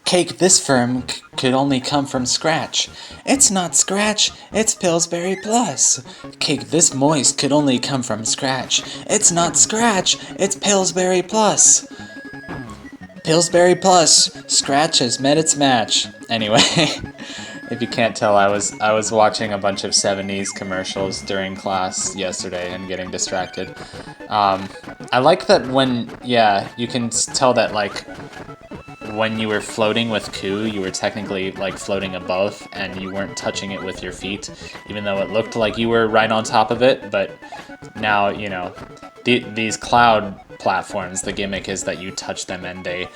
Cake this firm could only come from scratch. It's not scratch, it's Pillsbury Plus. Cake this moist could only come from scratch. It's not scratch, it's Pillsbury Plus. Pillsbury Plus, scratch has met its match. Anyway, if you can't tell, I was watching a bunch of 70s commercials during class yesterday and getting distracted. I like that you can tell that, like, when you were floating with Koo, you were technically, like, floating above, and you weren't touching it with your feet, even though it looked like you were right on top of it. But now, you know, these cloud platforms, the gimmick is that you touch them and they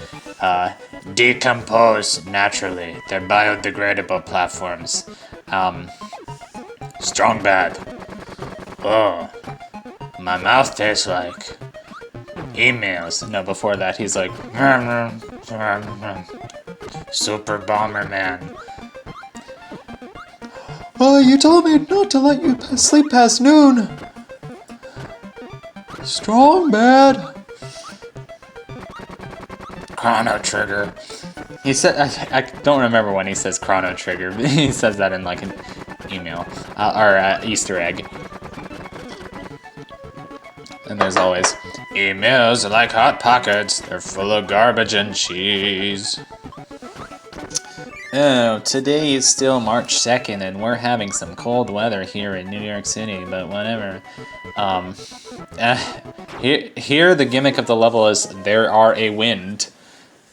decompose naturally. They're biodegradable platforms. Strong bad. Oh, my mouth tastes like emails. No, before that he's like Super Bomber Man. Oh, you told me not to let you sleep past noon. Strong bad. Chrono Trigger. He said, I don't remember when he says Chrono Trigger, but he says that in like an email or Easter egg. And there's always emails are like hot pockets. They're full of garbage and cheese. Oh, today is still March 2nd, and we're having some cold weather here in New York City, but whatever. Here the gimmick of the level is there are a wind.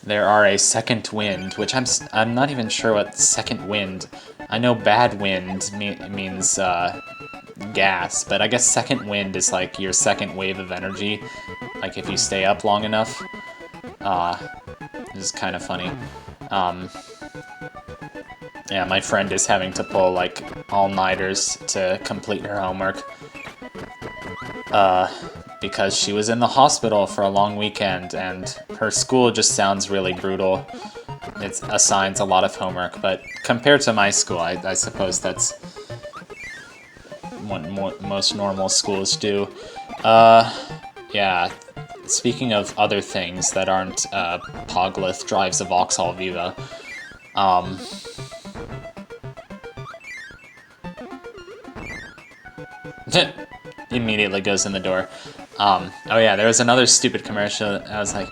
There are a second wind, which I'm not even sure what second wind. I know bad wind means gas, but I guess second wind is like your second wave of energy. Like if you stay up long enough. This is kind of funny. Yeah, my friend is having to pull like all-nighters to complete her homework. Because she was in the hospital for a long weekend, and her school just sounds really brutal. It assigns a lot of homework, but compared to my school, I suppose that's what most normal schools do. Yeah, speaking of other things that aren't Poglith drives a Vauxhall Viva, immediately goes in the door. Oh yeah, there was another stupid commercial. I was like,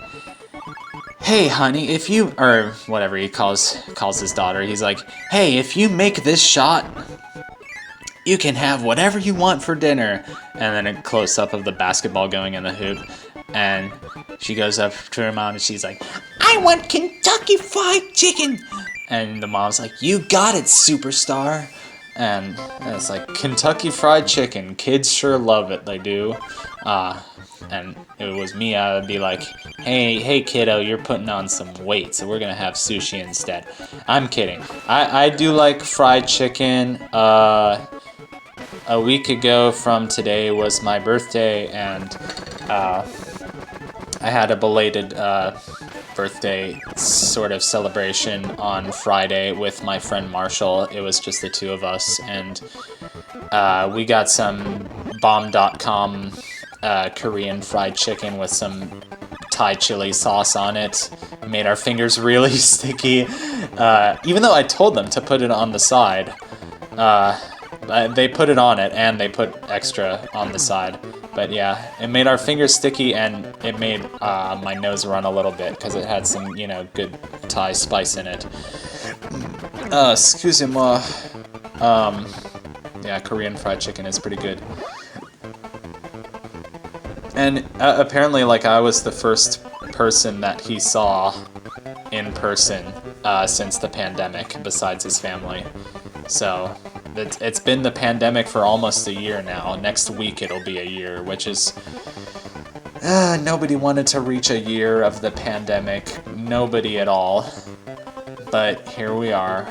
hey honey, if you, or whatever he calls his daughter, he's like, hey, if you make this shot, you can have whatever you want for dinner. And then a close-up of the basketball going in the hoop, and she goes up to her mom and she's like, I want Kentucky Fried Chicken. And the mom's like, you got it, superstar. And it's like, Kentucky Fried Chicken, kids sure love it, they do. And if it was me, I would be like, hey kiddo, you're putting on some weight, so we're gonna have sushi instead. I'm kidding. I do like fried chicken. A week ago from today was my birthday, and I had a belated birthday sort of celebration on Friday with my friend Marshall. It was just the two of us, and we got some bomb.com Korean fried chicken with some Thai chili sauce on it. It made our fingers really sticky, even though I told them to put it on the side. They put it on it, and they put extra on the side. But yeah, it made our fingers sticky, and it made my nose run a little bit, because it had some, you know, good Thai spice in it. Excusez-moi. Yeah, Korean fried chicken is pretty good. And apparently, like, I was the first person that he saw in person since the pandemic, besides his family. So it's been the pandemic for almost a year now. Next week it'll be a year, which is... nobody wanted to reach a year of the pandemic. Nobody at all. But here we are.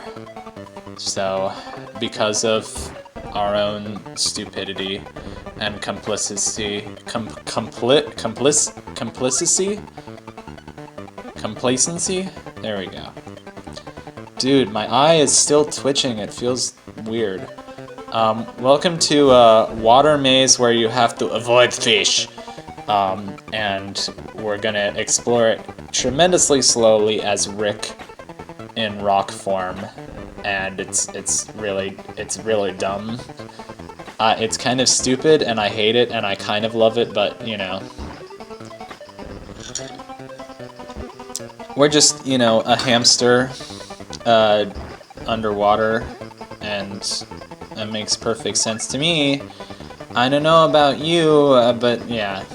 So, because of our own stupidity and complacency... Complacency? There we go. Dude, my eye is still twitching. It feels weird. Welcome to a water maze where you have to avoid fish. And we're gonna explore it tremendously slowly as Rick in rock form, and it's really dumb. It's kind of stupid, and I hate it, and I kind of love it, but, you know. We're just, you know, a hamster underwater, and that makes perfect sense to me. I don't know about you, but yeah.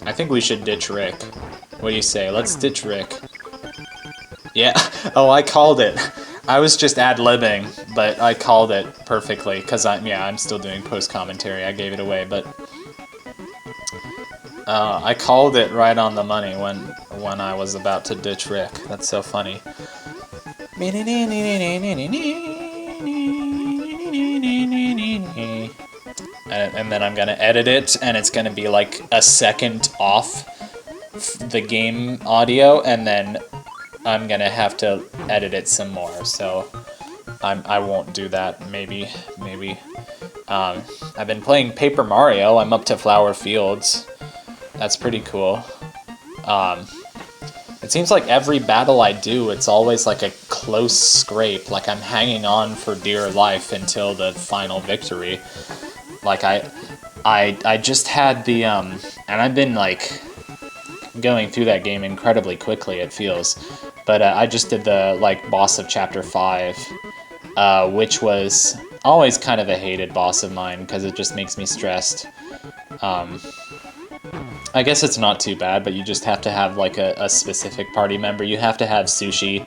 I think we should ditch Rick. What do you say? Let's ditch Rick. Yeah. Oh, I called it. I was just ad-libbing, but I called it perfectly, because I'm still doing post-commentary. I gave it away, but I called it right on the money when I was about to ditch Rick. That's so funny. And then I'm gonna edit it, and it's gonna be like a second off the game audio, and then I'm gonna have to edit it some more. So I won't do that. Maybe. I've been playing Paper Mario. I'm up to Flower Fields. That's pretty cool. It seems like every battle I do, it's always like a close scrape. Like I'm hanging on for dear life until the final victory. Like I just had the and I've been like going through that game incredibly quickly, it feels. But I just did the like boss of Chapter 5, which was always kind of a hated boss of mine because it just makes me stressed. I guess it's not too bad, but you just have to have like a specific party member. You have to have Sushi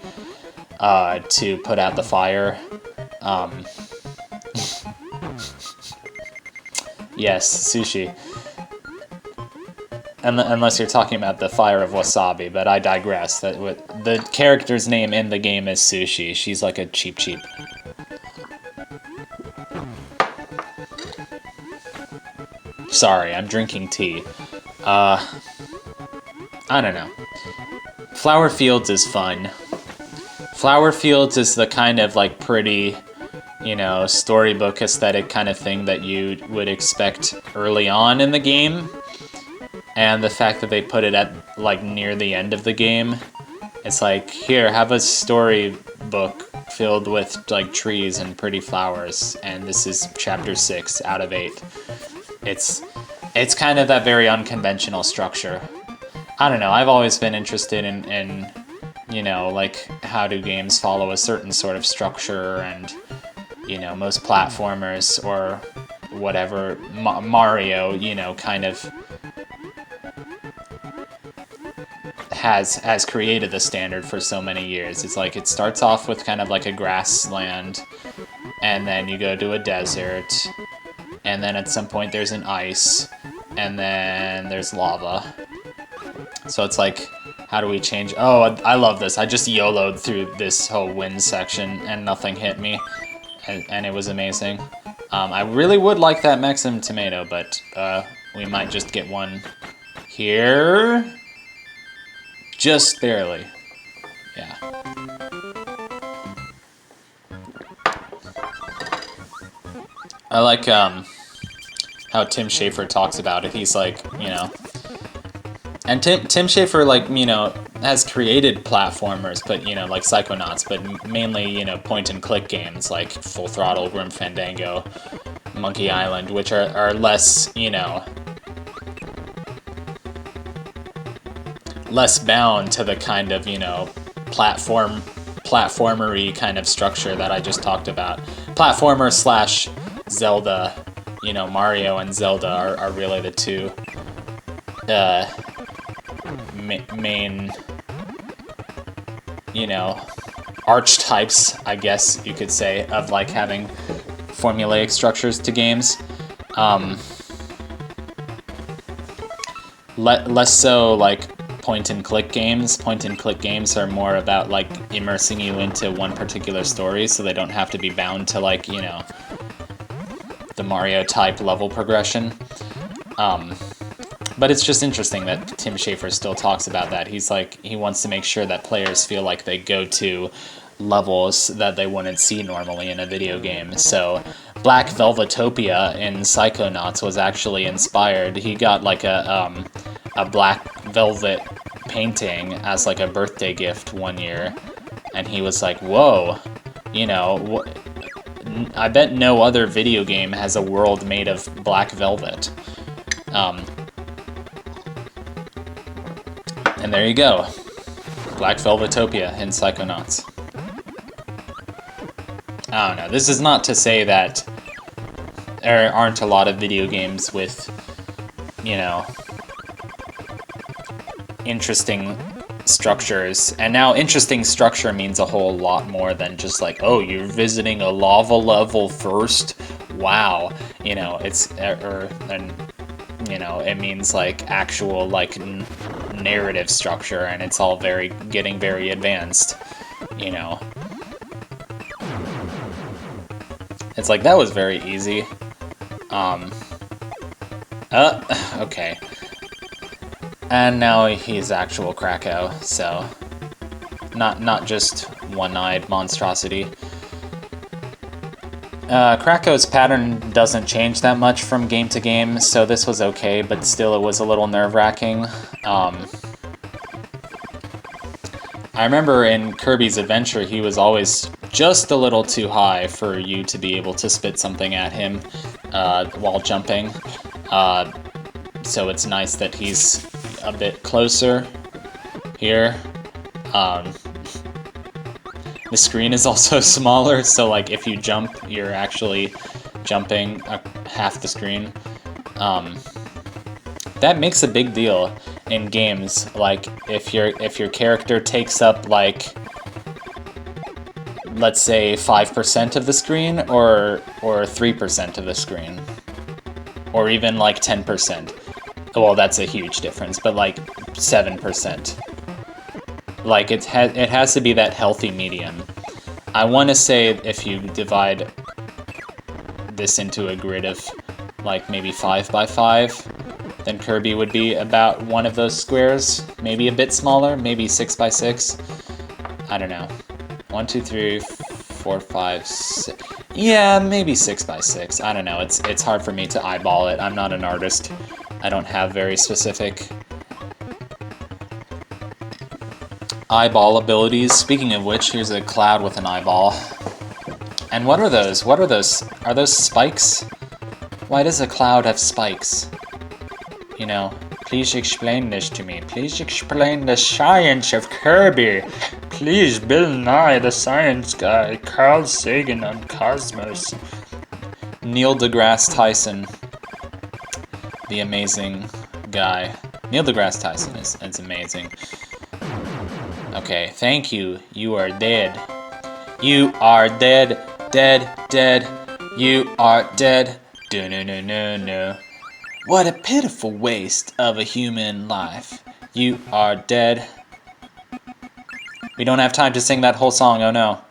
to put out the fire. Yes, Sushi. Unless you're talking about the fire of Wasabi, but I digress. The character's name in the game is Sushi. She's like a cheap. Sorry, I'm drinking tea. I don't know. Flower Fields is fun. Flower Fields is the kind of like pretty, you know, storybook aesthetic kind of thing that you would expect early on in the game. And the fact that they put it at like near the end of the game, it's like, here, have a storybook filled with like trees and pretty flowers, and this is chapter 6 out of 8. It's kind of that very unconventional structure. I don't know, I've always been interested in you know, like, how do games follow a certain sort of structure, and, you know, most platformers, or whatever, Mario, you know, kind of has created the standard for so many years. It's like, it starts off with kind of like a grassland, and then you go to a desert, and then at some point there's an ice, and then there's lava. So it's like, how do we change? Oh, I love this. I just YOLO'd through this whole wind section, and nothing hit me, and it was amazing. I really would like that Maxim tomato, but we might just get one here. Just barely. Yeah. I like how Tim Schafer talks about it. He's like, you know, and Tim Schafer, like, you know, has created platformers, but, you know, like Psychonauts, but mainly, you know, point-and-click games like Full Throttle, Grim Fandango, Monkey Island, which are less, you know, less bound to the kind of, you know, platformery kind of structure that I just talked about. Platformer slash Zelda, you know, Mario and Zelda are really the two main, you know, archetypes, I guess you could say, of like having formulaic structures to games. Less so like point-and-click games. Point-and-click games are more about like immersing you into one particular story, so they don't have to be bound to, like, you know, the Mario type level progression. But it's just interesting that Tim Schafer still talks about that. He's like, he wants to make sure that players feel like they go to levels that they wouldn't see normally in a video game. So Black Velvetopia in Psychonauts was actually inspired. He got like a black velvet painting as like a birthday gift one year, And he was like, whoa, you know, I bet no other video game has a world made of black velvet. And there you go. Black Velvetopia in Psychonauts. I don't know. This is not to say that there aren't a lot of video games with, you know, interesting structures. And now interesting structure means a whole lot more than just like, oh, you're visiting a lava level first? Wow. You know, it's, and you know, it means like actual like narrative structure, and it's all getting very advanced, you know. It's like, that was very easy. Okay. And now he's actual Krakow, so not just one-eyed monstrosity. Krakow's pattern doesn't change that much from game to game, so this was okay, but still it was a little nerve-wracking. I remember in Kirby's Adventure, he was always just a little too high for you to be able to spit something at him while jumping. So it's nice that he's a bit closer here. The screen is also smaller, so like if you jump, you're actually jumping half the screen. That makes a big deal in games. Like if your character takes up like, let's say 5% of the screen, or 3% of the screen, or even like 10%. Well, that's a huge difference, but like 7%. Like it has to be that healthy medium. I want to say if you divide this into a grid of like maybe 5 by 5, then Kirby would be about one of those squares. Maybe a bit smaller, maybe 6 by 6. I don't know. 1, 2, 3, 4, 5, 6. Yeah, maybe 6 by 6. I don't know. It's hard for me to eyeball it. I'm not an artist. I don't have very specific eyeball abilities. Speaking of which, here's a cloud with an eyeball. And what are those? What are those? Are those spikes? Why does a cloud have spikes? You know, please explain this to me. Please explain the science of Kirby. Please, Bill Nye, the science guy. Carl Sagan on Cosmos. Neil deGrasse Tyson, the amazing guy. Neil deGrasse Tyson is amazing. Okay, thank you. You are dead. You are dead. Dead. Dead. You are dead. No. What a pitiful waste of a human life. You are dead. We don't have time to sing that whole song, oh no.